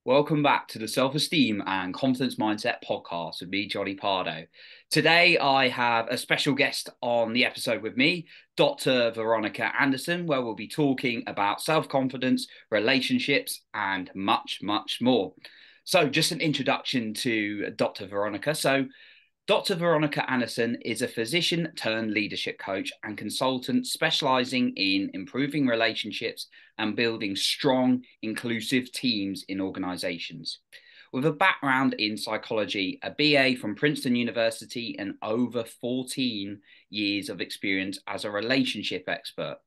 Welcome back to the Self-Esteem and Confidence Mindset podcast with me, Johnny Pardo. Today, I have a special guest on the episode with me, Dr. Veronica Anderson, where we'll be talking about self-confidence, relationships, and much, much more. So just an introduction to Dr. Veronica. Dr. Veronica Anderson is a physician turned leadership coach and consultant specializing in improving relationships and building strong, inclusive teams in organizations. With a background in psychology, a BA from Princeton University, and over 14 years of experience as a relationship expert.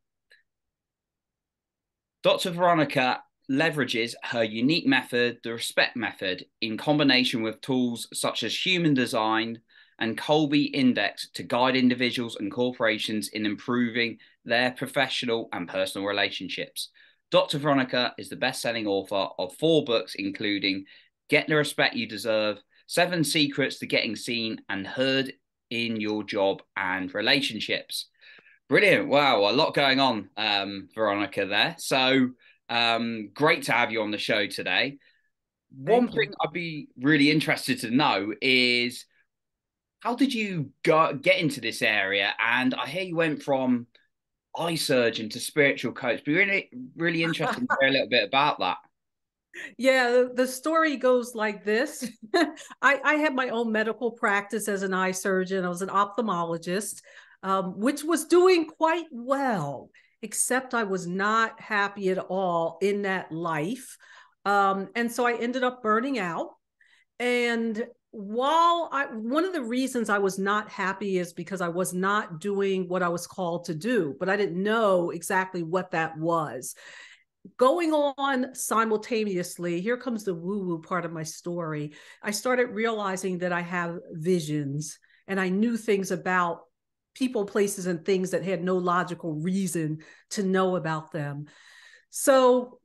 Dr. Veronica leverages her unique method, the RESPECT method, in combination with tools such as human design and Colby Index to guide individuals and corporations in improving their professional and personal relationships. Dr. Veronica is the best-selling author of 4 books, including Get the Respect You Deserve, 7 Secrets to Getting Seen and Heard in Your Job and Relationships. Brilliant. Wow, a lot going on, Veronica, there. So great to have you on the show today. One thing I'd be really interested to know is, how did you get into this area? And I hear you went from eye surgeon to spiritual coach. Be really, really interested to hear a little bit about that. Yeah, the story goes like this. I had my own medical practice as an eye surgeon. I was an ophthalmologist, which was doing quite well, except I was not happy at all in that life. And so I ended up burning out. And one of the reasons I was not happy is because I was not doing what I was called to do, but I didn't know exactly what that was. Going on simultaneously, here comes the woo-woo part of my story. I started realizing that I have visions and I knew things about people, places, and things that had no logical reason to know about them. So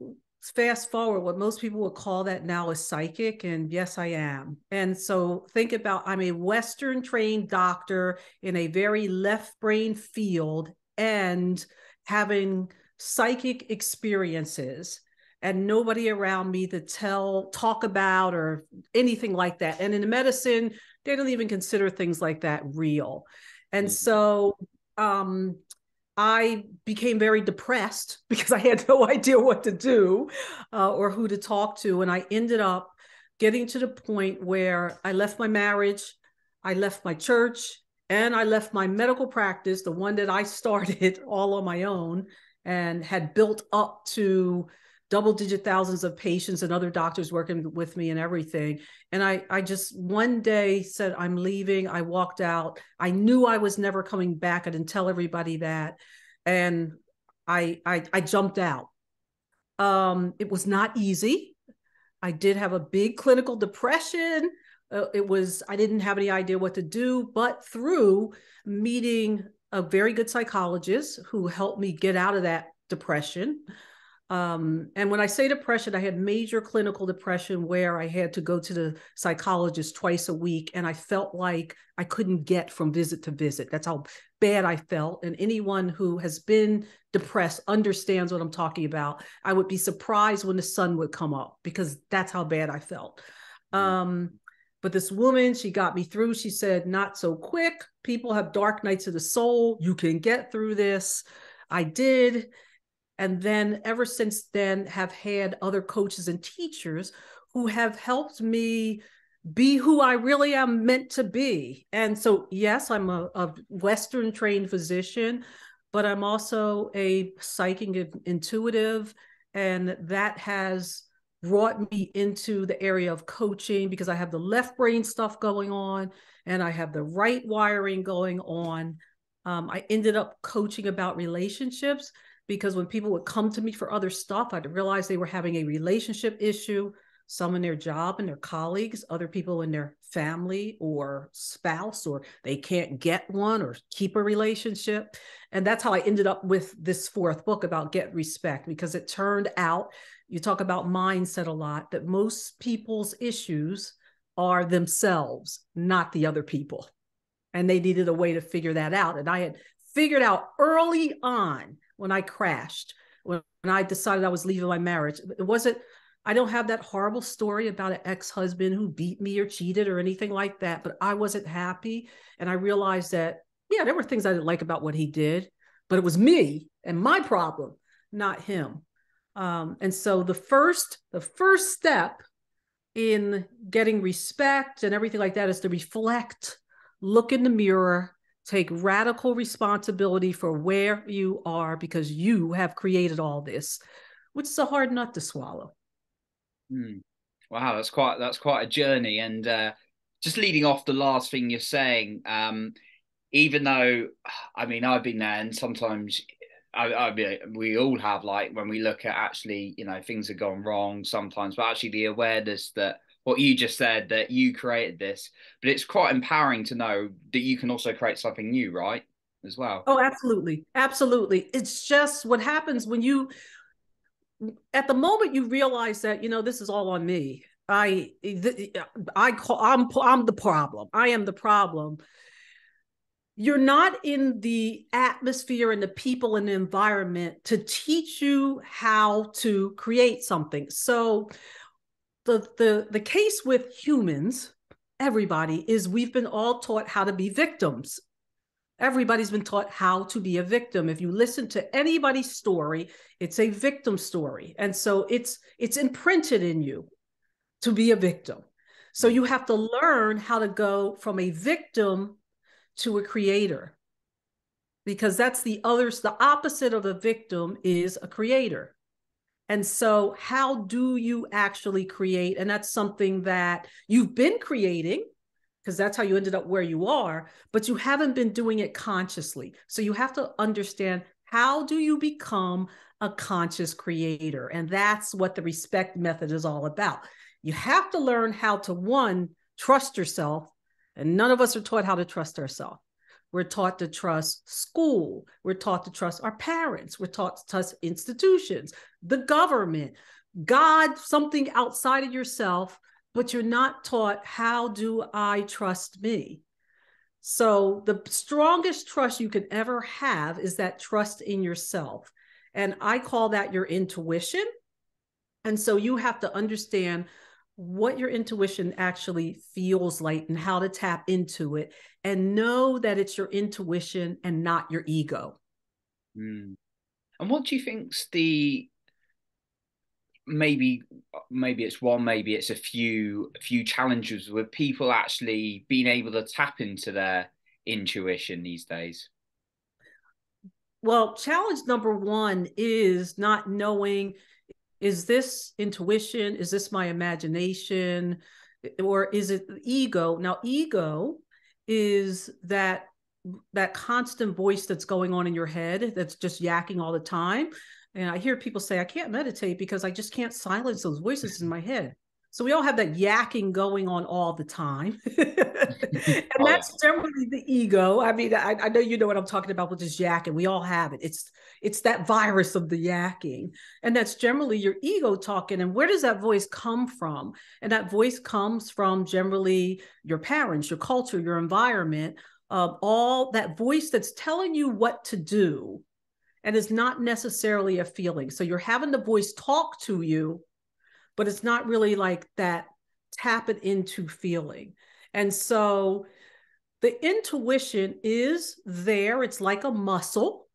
fast forward, what most people would call that now is psychic. And yes, I am. And so think about, I'm a Western trained doctor in a very left brain field and having psychic experiences and nobody around me to talk about or anything like that. And in medicine, they don't even consider things like that real. And so I became very depressed because I had no idea what to do or who to talk to. And I ended up getting to the point where I left my marriage, I left my church, and I left my medical practice, the one that I started all on my own and had built up to double-digit thousands of patients and other doctors working with me and everything. And I just one day said, I'm leaving. I walked out. I knew I was never coming back. I didn't tell everybody that. And I jumped out. It was not easy. I did have a big clinical depression. I didn't have any idea what to do, but through meeting a very good psychologist who helped me get out of that depression. And when I say depression, I had major clinical depression where I had to go to the psychologist twice a week. And I felt like I couldn't get from visit to visit. That's how bad I felt. And anyone who has been depressed understands what I'm talking about. I would be surprised when the sun would come up because that's how bad I felt. But this woman, she got me through. She said, not so quick. People have dark nights of the soul. You can get through this. I did. And then ever since then have had other coaches and teachers who have helped me be who I really am meant to be. And so, yes, I'm a Western trained physician, but I'm also a psychic intuitive. And that has brought me into the area of coaching because I have the left brain stuff going on and I have the right wiring going on. I ended up coaching about relationships because when people would come to me for other stuff, I'd realize they were having a relationship issue, some in their job and their colleagues, other people in their family or spouse, or they can't get one or keep a relationship. And that's how I ended up with this 4th book about Get Respect, because it turned out, you talk about mindset a lot, that most people's issues are themselves, not the other people. And they needed a way to figure that out. And I had figured out early on when I crashed, when I decided I was leaving my marriage. It wasn't I don't have that horrible story about an ex-husband who beat me or cheated or anything like that, but I wasn't happy. And I realized that, yeah, there were things I didn't like about what he did, but it was me and my problem, not him. And so the first step in getting respect and everything like that is to reflect, look in the mirror, take radical responsibility for where you are because you have created all this, which is a hard nut to swallow. Hmm. Wow, that's quite a journey. And just leading off the last thing you're saying, even though, I mean, I've been there, and sometimes we all have, like, when we look at actually, things have gone wrong sometimes, but actually the awareness that what you just said, that you created this, but it's quite empowering to know that you can also create something new, right? As well. Oh, absolutely. Absolutely. It's just what happens when you, at the moment you realize that, this is all on me. I'm the problem. I am the problem. You're not in the atmosphere and the people and the environment to teach you how to create something. So the case with humans, everybody, is we've been all taught how to be victims. Everybody's been taught how to be a victim. If you listen to anybody's story, it's a victim story. And so it's imprinted in you to be a victim. So you have to learn how to go from a victim to a creator, because that's the opposite of a victim is a creator. And so how do you actually create? And that's something that you've been creating, because that's how you ended up where you are, but you haven't been doing it consciously. So you have to understand, how do you become a conscious creator? And that's what the respect method is all about. You have to learn how to, one, trust yourself. And none of us are taught how to trust ourselves. We're taught to trust school. We're taught to trust our parents. We're taught to trust institutions, the government, God, something outside of yourself, but you're not taught, how do I trust me? So the strongest trust you can ever have is that trust in yourself. And I call that your intuition. And so you have to understand what your intuition actually feels like and how to tap into it, and know that it's your intuition and not your ego. Mm. And what do you think's the, maybe it's one, maybe it's a few challenges with people actually being able to tap into their intuition these days? Well, challenge number one is not knowing, is this intuition? Is this my imagination? Or is it ego? Now, ego is that constant voice that's going on in your head that's just yakking all the time. And I hear people say, I can't meditate because I just can't silence those voices in my head. So we all have that yakking going on all the time. And Oh yeah. that's generally the ego. I mean, I know you know what I'm talking about with this yakking. We all have it. It's that virus of the yakking. And that's generally your ego talking. And where does that voice come from? And that voice comes from generally your parents, your culture, your environment, all that voice that's telling you what to do, and is not necessarily a feeling. So you're having the voice talk to you, but it's not really like that tap it into feeling. And so the intuition is there. It's like a muscle.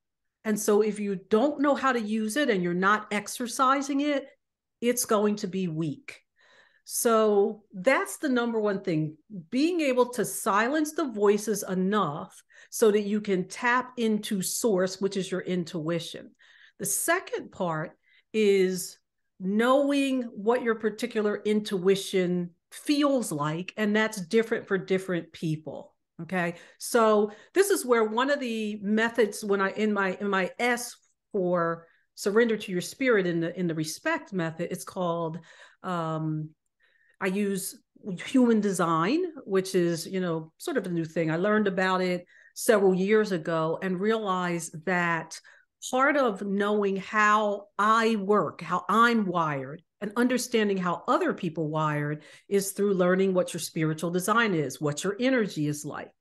And so if you don't know how to use it and you're not exercising it, it's going to be weak. So that's the number one thing, being able to silence the voices enough so that you can tap into source, which is your intuition. The second part is knowing what your particular intuition feels like, and that's different for different people. Okay, so this is where one of the methods, when I in my S for surrender to your spirit, in the respect method, it's called I use human design, which is, sort of a new thing. I learned about it several years ago and realized that part of knowing how I work, how I'm wired, and understanding how other people wired is through learning what your spiritual design is, what your energy is like.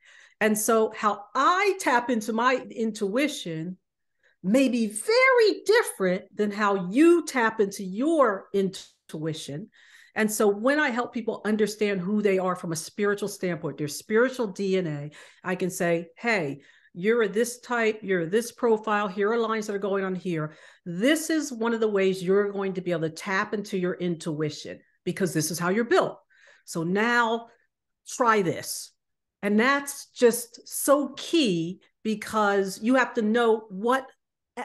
And so how I tap into my intuition may be very different than how you tap into your intuition. And so when I help people understand who they are from a spiritual standpoint, their spiritual DNA, I can say, hey, you're this type, you're this profile, here are lines that are going on here. This is one of the ways you're going to be able to tap into your intuition because this is how you're built. So now try this. And that's just so key because you have to know what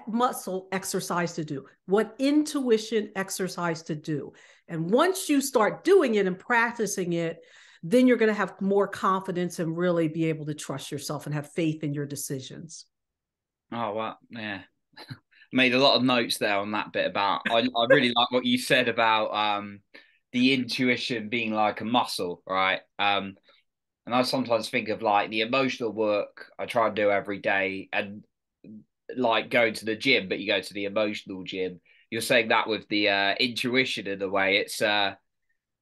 muscle exercise to do, what intuition exercise to do. And once you start doing it and practicing it, then you're going to have more confidence and really be able to trust yourself and have faith in your decisions. Oh, well, yeah. Made a lot of notes there on that bit about, I really like what you said about the intuition being like a muscle, right? And I sometimes think of like the emotional work I try and do every day and like going to the gym, but you go to the emotional gym. You're saying that with the intuition in a way.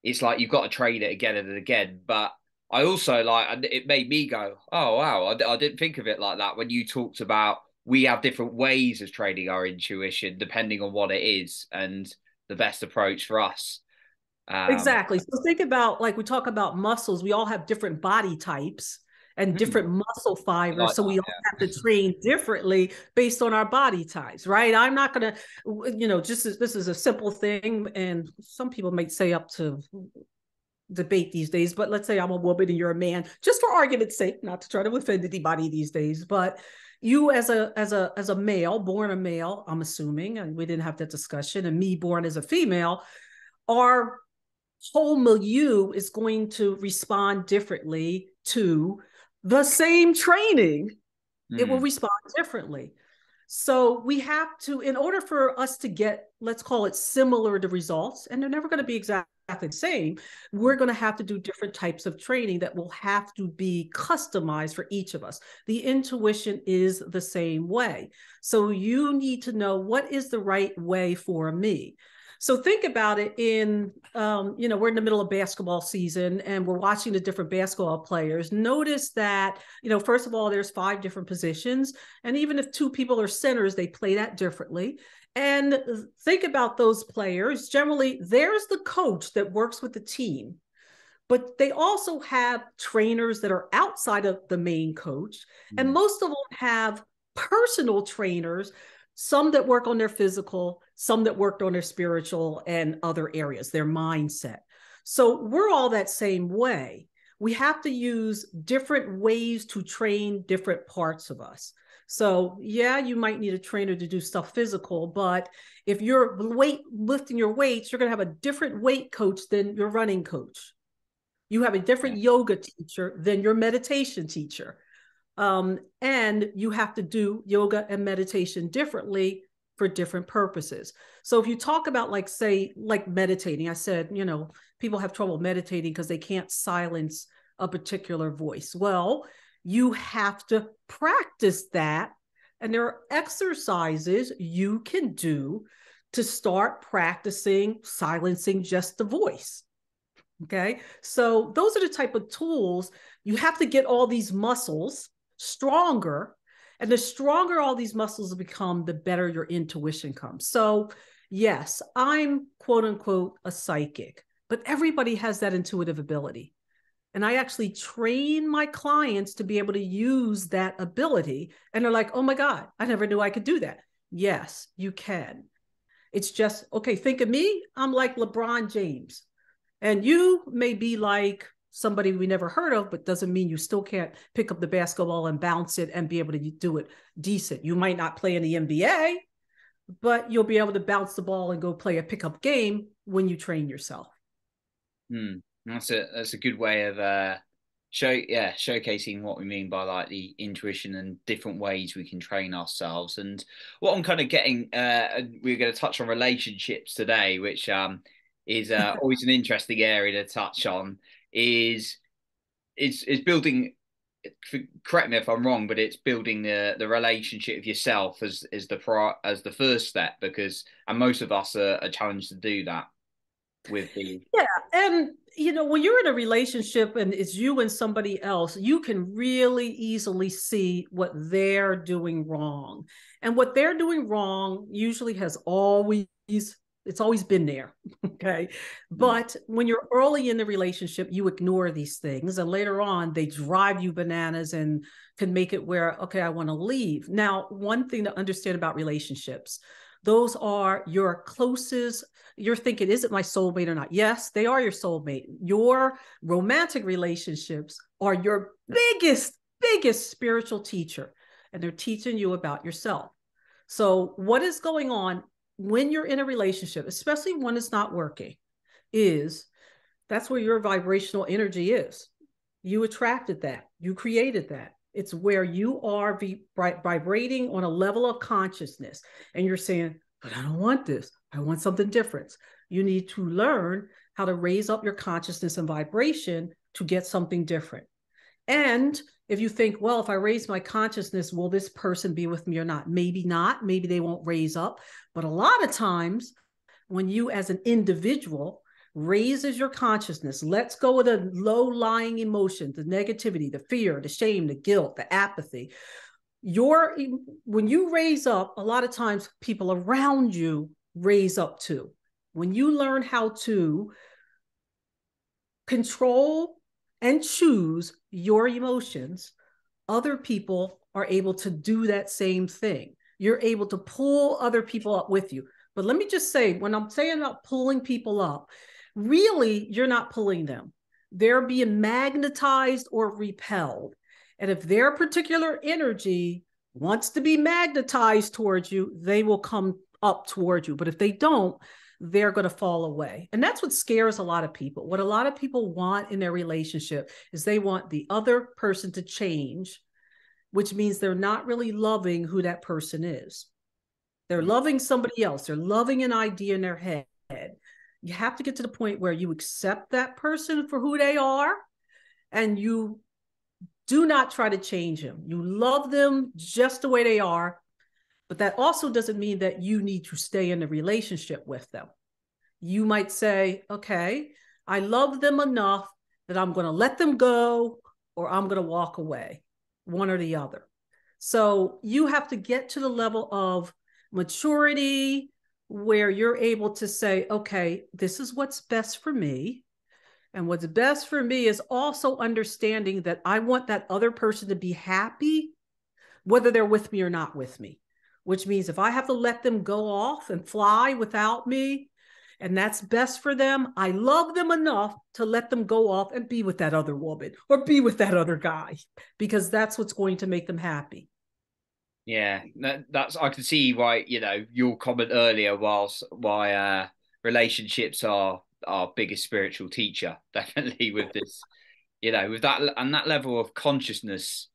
It's like you've got to train it again and again. But I also like, it made me go, oh, wow, I didn't think of it like that when you talked about we have different ways of training our intuition depending on what it is and the best approach for us. Exactly. So think about, like we talk about muscles, we all have different body types and different muscle fibers. Like So that, we all have to train differently based on our body types, right? I'm not going to, just this is a simple thing. And some people might say up to debate these days, but let's say I'm a woman and you're a man, just for argument's sake, not to try to offend anybody these days, but you as a male, born a male, I'm assuming, and we didn't have that discussion, and me born as a female, our whole milieu is going to respond differently to the same training. It will respond differently. So we have to, in order for us to get, let's call it similar to results, and they're never going to be exactly the same, we're going to have to do different types of training that will have to be customized for each of us. The intuition is the same way. So you need to know what is the right way for me. So think about it in, we're in the middle of basketball season and we're watching the different basketball players. Notice that, first of all, there's 5 different positions. And even if 2 people are centers, they play that differently. And think about those players. Generally, there's the coach that works with the team, but they also have trainers that are outside of the main coach. And most of them have personal trainers, some that work on their physical, some that worked on their spiritual and other areas, their mindset. So we're all that same way. We have to use different ways to train different parts of us. So yeah, you might need a trainer to do stuff physical, but if you're lifting your weights, you're going to have a different weight coach than your running coach. You have a different yoga teacher than your meditation teacher. And you have to do yoga and meditation differently for different purposes. So if you talk about like meditating, I said, people have trouble meditating because they can't silence a particular voice. Well, you have to practice that. And there are exercises you can do to start practicing silencing just the voice. Okay. So those are the type of tools. You have to get all these muscles stronger. And the stronger all these muscles become, the better your intuition comes. So yes, I'm quote unquote a psychic, but everybody has that intuitive ability. And I actually train my clients to be able to use that ability. And they're like, oh my God, I never knew I could do that. Yes, you can. It's just, okay, think of me. I'm like LeBron James. And you may be like somebody we never heard of, but doesn't mean you still can't pick up the basketball and bounce it and be able to do it decent. You might not play in the NBA, but you'll be able to bounce the ball and go play a pickup game when you train yourself. That's a good way of showcasing what we mean by like the intuition and different ways we can train ourselves. And what I'm kind of getting, we're going to touch on relationships today, which is always an interesting area to touch on. Is building. Correct me if I'm wrong, but it's building the relationship with yourself as the first step, because and most of us are challenged to do that. with the. Yeah. And, when you're in a relationship and it's you and somebody else, you can really easily see what they're doing wrong. And what they're doing wrong usually it's always been there. Okay. But when you're early in the relationship, you ignore these things. And later on, they drive you bananas and can make it where, okay, I want to leave. Now, one thing to understand about relationships, those are your closest. You're thinking, is it my soulmate or not? Yes, they are your soulmate. Your romantic relationships are your biggest spiritual teacher, and they're teaching you about yourself. So, what is going on when you're in a relationship, especially when it's not working, is that's where your vibrational energy is. You attracted that, you created that. It's where you are vibrating on a level of consciousness. And you're saying, but I don't want this. I want something different. You need to learn how to raise up your consciousness and vibration to get something different. And if you think, well, if I raise my consciousness, will this person be with me or not? Maybe not. Maybe they won't raise up. But a lot of times, when you as an individual raises your consciousness, lets go of the low-lying emotions, the negativity, the fear, the shame, the guilt, the apathy, when you raise up, a lot of times people around you raise up too. When you learn how to control and choose your emotions, other people are able to do that same thing. You're able to pull other people up with you. But let me just say, when I'm saying about pulling people up, really, you're not pulling them. They're being magnetized or repelled. And if their particular energy wants to be magnetized towards you, they will come up towards you. But if they don't, they're going to fall away. And that's what scares a lot of people. What a lot of people want in their relationship is they want the other person to change, which means they're not really loving who that person is. They're loving somebody else. They're loving an idea in their head. You have to get to the point where you accept that person for who they are, and you do not try to change them. You love them just the way they are, but that also doesn't mean that you need to stay in a relationship with them. You might say, okay, I love them enough that I'm going to let them go, or I'm going to walk away, one or the other. So you have to get to the level of maturity where you're able to say, okay, this is what's best for me. And what's best for me is also understanding that I want that other person to be happy, whether they're with me or not with me, which means if I have to let them go off and fly without me, and that's best for them, I love them enough to let them go off and be with that other woman or be with that other guy, because that's what's going to make them happy. Yeah, that's I can see why, your comment earlier was why relationships are our biggest spiritual teacher, definitely with this, with that, and that level of consciousness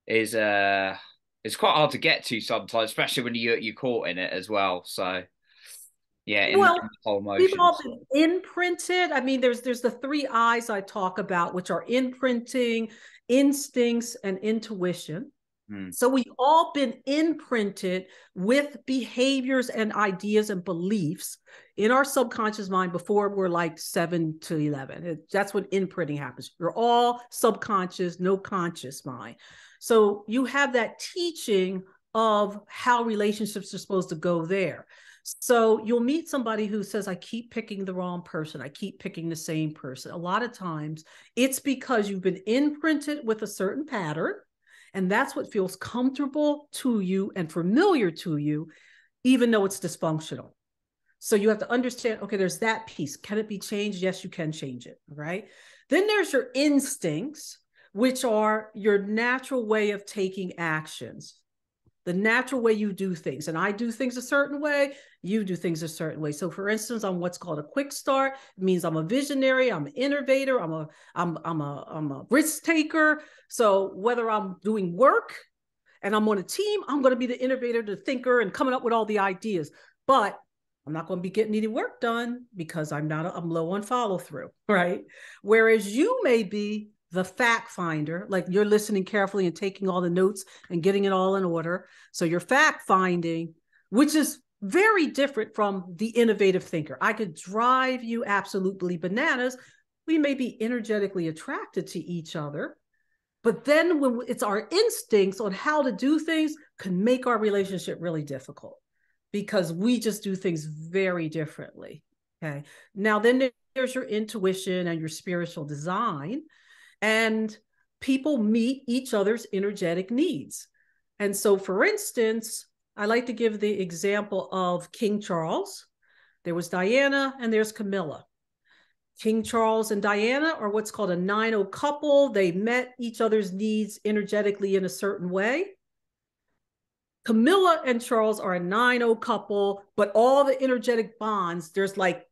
is it's quite hard to get to sometimes, especially when you're caught in it as well. So yeah, in Well, the whole we've all motions. been imprinted. I mean, there's the three I's I talk about, which are imprinting, instincts, and intuition. So we've all been imprinted with behaviors and ideas and beliefs in our subconscious mind before we're like 7 to 11. That's when imprinting happens. You're all subconscious, no conscious mind. So you have that teaching of how relationships are supposed to go there. So you'll meet somebody who says, I keep picking the wrong person. I keep picking the same person. A lot of times it's because you've been imprinted with a certain pattern. And that's what feels comfortable to you and familiar to you, even though it's dysfunctional. So you have to understand, okay, there's that piece. Can it be changed? Yes, you can change it, right? Then there's your instincts, which are your natural way of taking actions, the natural way you do things. And I do things a certain way, you do things a certain way. So for instance, I'm what's called a quick start. It means I'm a visionary, I'm an innovator, I'm a risk taker. So whether I'm doing work and I'm on a team, I'm going to be the innovator, the thinker, and coming up with all the ideas. But I'm not going to be getting any work done because I'm low on follow through, right? Whereas you may be the fact finder, like you're listening carefully and taking all the notes and getting it all in order. So you're fact finding, which is very different from the innovative thinker. I could drive you absolutely bananas. We may be energetically attracted to each other, but then when it's our instincts on how to do things can make our relationship really difficult because we just do things very differently. Okay. Now, then there's your intuition and your spiritual design, and people meet each other's energetic needs. And so, for instance, I like to give the example of King Charles. There was Diana and there's Camilla. King Charles and Diana are what's called a 9-0 couple. They met each other's needs energetically in a certain way. Camilla and Charles are a 9-0 couple, but all the energetic bonds, there's like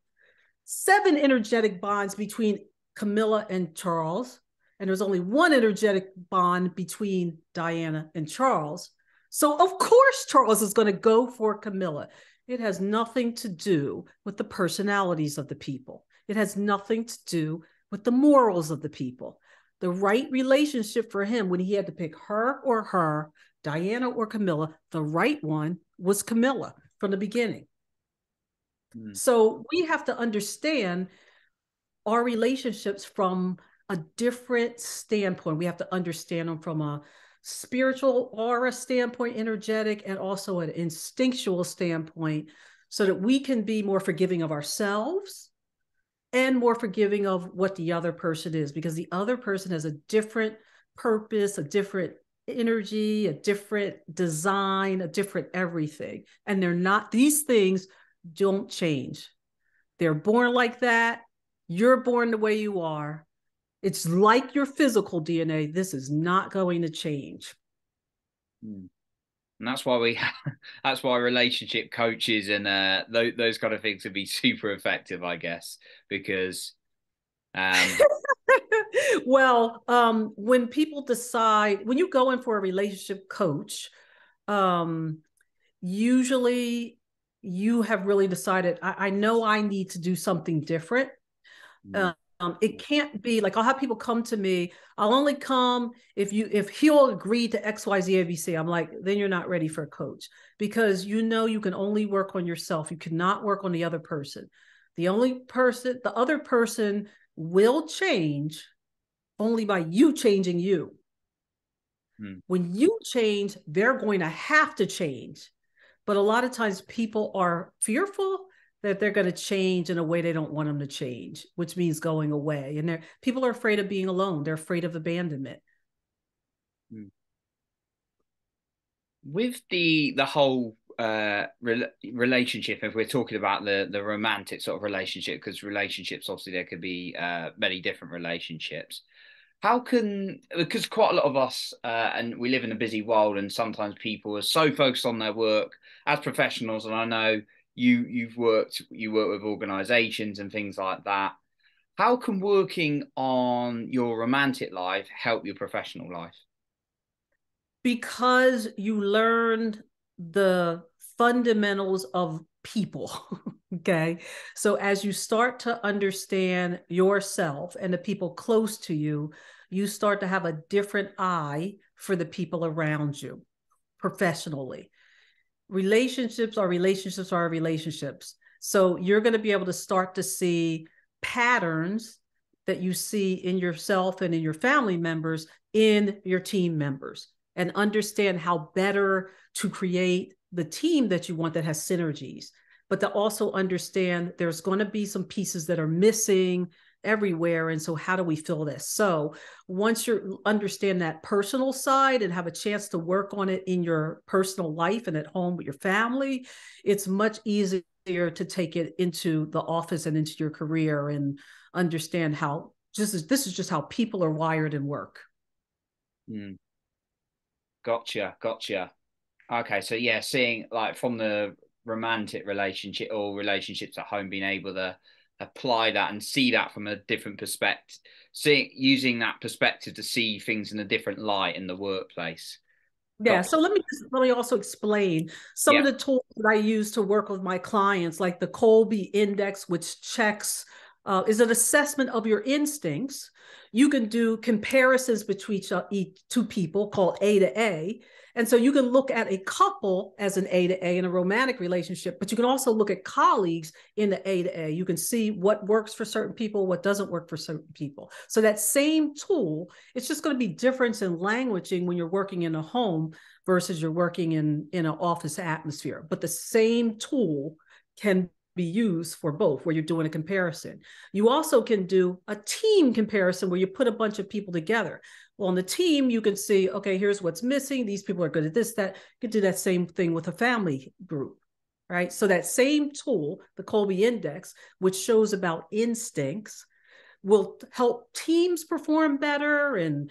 7 energetic bonds between Camilla and Charles, and there's only 1 energetic bond between Diana and Charles. So of course Charles is going to go for Camilla. It has nothing to do with the personalities of the people. It has nothing to do with the morals of the people. The right relationship for him when he had to pick her, Diana or Camilla, the right one was Camilla from the beginning. So we have to understand our relationships from a different standpoint. We have to understand them from a spiritual aura standpoint, energetic, and also an instinctual standpoint, so that we can be more forgiving of ourselves and more forgiving of what the other person is, because the other person has a different purpose, a different energy, a different design, a different everything. And they're not, these things don't change. They're born like that. You're born the way you are. It's like your physical DNA. This is not going to change. And that's why that's why relationship coaches and those kind of things would be super effective, I guess, because well, when people decide, when you go in for a relationship coach, usually you have really decided, I know I need to do something different. It can't be like, I'll have people come to me. I'll only come if he'll agree to X, Y, Z, A, B, C. I'm like, then you're not ready for a coach, because you know you can only work on yourself. You cannot work on the other person. The other person will change only by you changing you. When you change, they're going to have to change. But a lot of times people are fearful that they're going to change in a way they don't want them to change, which means going away. And people are afraid of being alone. They're afraid of abandonment. With the whole relationship, if we're talking about the romantic sort of relationship, because relationships, obviously there could be many different relationships. Because quite a lot of us, and we live in a busy world, and sometimes people are so focused on their work as professionals, and I know you work with organizations and things like that. How can working on your romantic life help your professional life? Because you learned the fundamentals of people. Okay. So as you start to understand yourself and the people close to you, you start to have a different eye for the people around you professionally. Relationships are relationships are relationships. So you're going to be able to start to see patterns that you see in yourself and in your family members, in your team members, and understand how better to create the team that you want that has synergies, but to also understand there's going to be some pieces that are missing everywhere. And so how do we fill this? So once you understand that personal side and have a chance to work on it in your personal life and at home with your family, it's much easier to take it into the office and into your career and understand how this is just how people are wired and work. Gotcha. Okay, so yeah, seeing like from the romantic relationship or relationships at home, being able to apply that and see that from a different perspective, using that perspective to see things in a different light in the workplace. Yeah, so let me also explain some of the tools that I use to work with my clients, like the Colby Index, which checks is an assessment of your instincts. You can do comparisons between two people called A to A, And so you can look at a couple as an A to A in a romantic relationship, but you can also look at colleagues in the A to A. You can see what works for certain people, what doesn't work for certain people. So that same tool, it's just going to be difference in languaging when you're working in a home versus you're working in an office atmosphere. But the same tool can be used for both, where you're doing a comparison. You also can do a team comparison where you put a bunch of people together. Well, on the team, you can see, okay, here's what's missing. These people are good at this, that. You can do that same thing with a family group, right? So that same tool, the Kolbe Index, which shows about instincts, will help teams perform better, and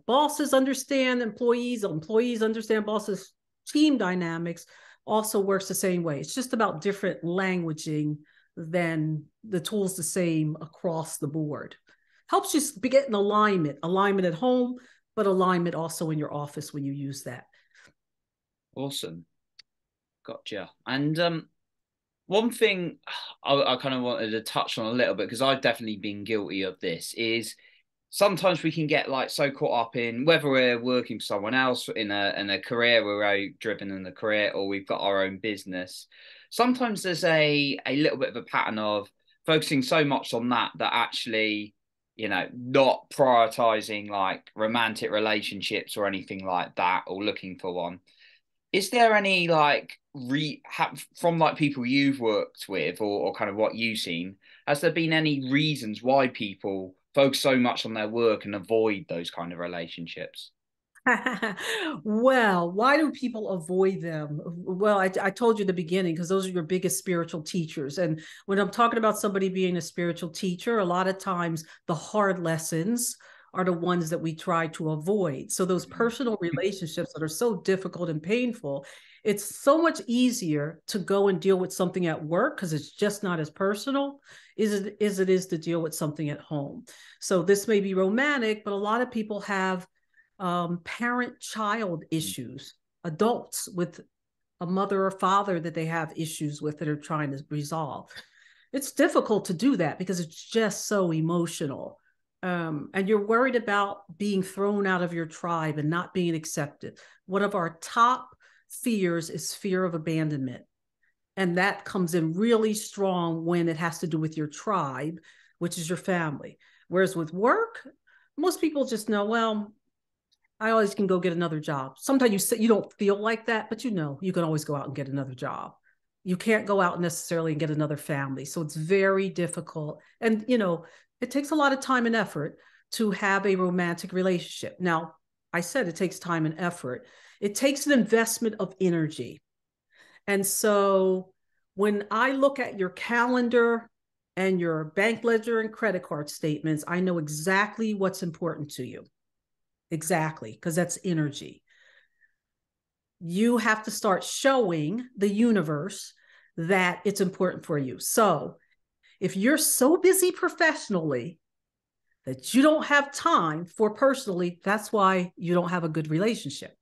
bosses understand employees, employees understand bosses. Team dynamics also works the same way. It's just about different languaging, than the tool's the same across the board. Helps you get an alignment at home, but alignment also in your office when you use that. Awesome. Gotcha. And one thing I kind of wanted to touch on a little bit, because I've definitely been guilty of this, is sometimes we can get like so caught up in whether we're working for someone else in a career, we're very driven in the career, or we've got our own business. Sometimes there's a little bit of a pattern of focusing so much on that actually, not prioritizing like romantic relationships or anything like that, or looking for one. Is there any like from like people you've worked with, or kind of what you've seen, has there been any reasons why people focus so much on their work and avoid those kind of relationships? Well, why do people avoid them? Well, I told you in the beginning, because those are your biggest spiritual teachers. And when I'm talking about somebody being a spiritual teacher, a lot of times the hard lessons are the ones that we try to avoid. So those personal relationships that are so difficult and painful, it's so much easier to go and deal with something at work, because it's just not as personal as it is to deal with something at home. So this may be romantic, but a lot of people have parent-child issues, adults with a mother or father that they have issues with that are trying to resolve. It's difficult to do that because it's just so emotional. And you're worried about being thrown out of your tribe and not being accepted. One of our top fears is fear of abandonment. And that comes in really strong when it has to do with your tribe, which is your family. Whereas with work, most people just know, well, I always can go get another job. Sometimes you don't feel like that, but you can always go out and get another job. You can't go out necessarily and get another family. So it's very difficult. And, it takes a lot of time and effort to have a romantic relationship. Now, I said it takes time and effort. It takes an investment of energy. And so when I look at your calendar and your bank ledger and credit card statements, I know exactly what's important to you. Exactly, because that's energy. You have to start showing the universe that it's important for you. So if you're so busy professionally that you don't have time for personally, that's why you don't have a good relationship,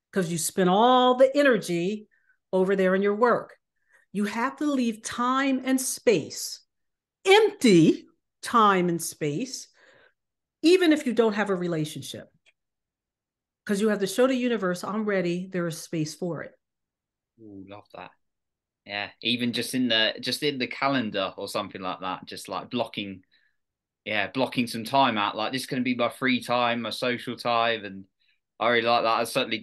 because you spend all the energy over there in your work. You have to leave time and space, empty time and space, even if you don't have a relationship. Because you have to show the universe, I'm ready, there is space for it. Ooh, love that. Yeah, even just in the calendar or something like that, just like blocking some time out. Like, this is going to be my free time, my social time, and I really like that. I certainly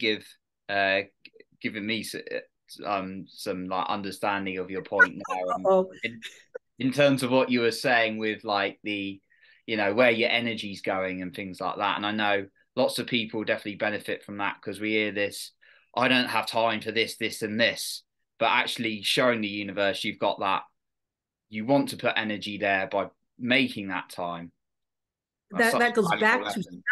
given me some like understanding of your point now, and Oh, in terms of what you were saying with like the, where your energy's going and things like that. And I know lots of people definitely benefit from that, because we hear this, I don't have time for this, this, and this. But actually showing the universe you've got that, you want to put energy there by making that time. That's such that a goes valuable back to lesson.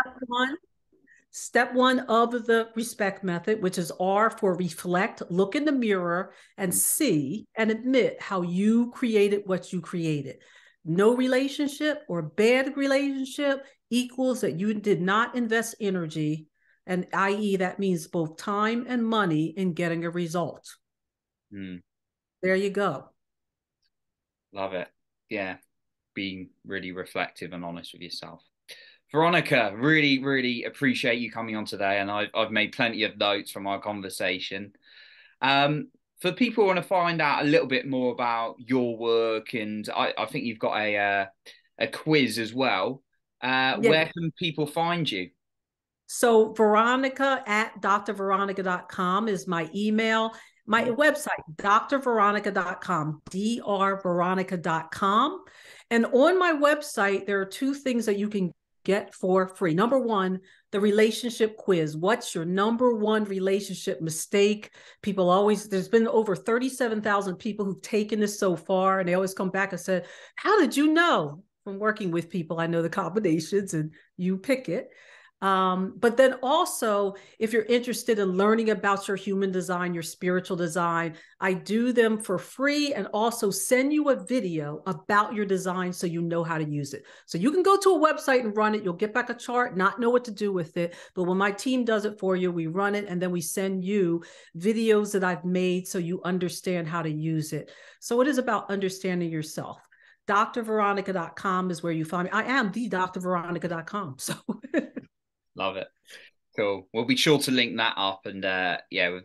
step one of the respect method, which is R for reflect, look in the mirror and see and admit how you created what you created. No relationship or bad relationship equals that you did not invest energy, and i.e. that means both time and money in getting a result. Mm, There you go. love it. Yeah, being really reflective and honest with yourself. Veronica, really, really appreciate you coming on today. And I've made plenty of notes from our conversation. Um, for people who want to find out a little bit more about your work, and I think you've got a quiz as well. Yeah. Where can people find you? So Veronica at drveronica.com is my email. My website, drveronica.com, drveronica.com. And on my website, there are two things that you can get for free. Number one, the relationship quiz. What's your number one relationship mistake? People always, there's been over 37,000 people who've taken this so far, and they always come back and said, how did you know? From working with people, I know the combinations and you pick it. But then also, if you're interested in learning about your human design, your spiritual design, I do them for free and also send you a video about your design so you know how to use it. So you can go to a website and run it. You'll get back a chart, not know what to do with it. But when my team does it for you, we run it and then we send you videos that I've made so you understand how to use it. So it is about understanding yourself. drveronica.com is where you find me. I am the drveronica.com. So Love it. Cool. We'll be sure to link that up, and yeah,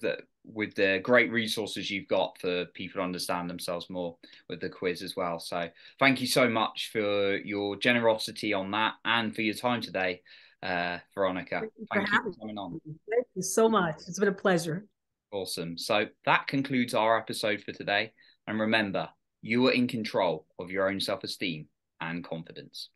with the great resources you've got for people to understand themselves more with the quiz as well. So thank you so much for your generosity on that and for your time today, Veronica. Thank you for coming on. Thank you so much. It's been a pleasure. Awesome. So that concludes our episode for today. And remember, you are in control of your own self-esteem and confidence.